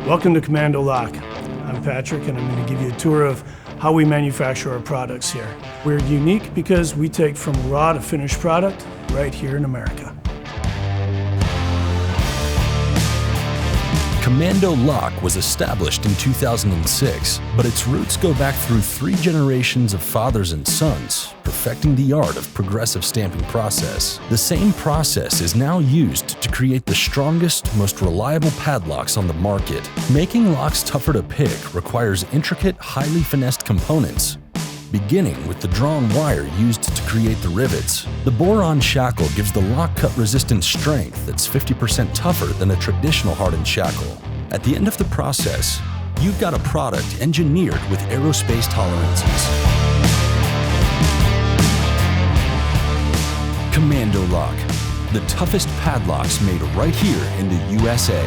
Welcome to Commando Lock. I'm Patrick, and I'm going to give you a tour of how we manufacture our products here. We're unique because we take from raw to finished product right here in America. Commando Lock was established in 2006, but its roots go back through 3 generations of fathers and sons, perfecting the art of progressive stamping process. The same process is now used to create the strongest, most reliable padlocks on the market. Making locks tougher to pick requires intricate, highly finessed components, beginning with the drawn wire used to create the rivets. The boron shackle gives the lock cut resistant strength that's 50% tougher than a traditional hardened shackle. At the end of the process, you've got a product engineered with aerospace tolerances. Commando Lock, the toughest padlocks made right here in the USA.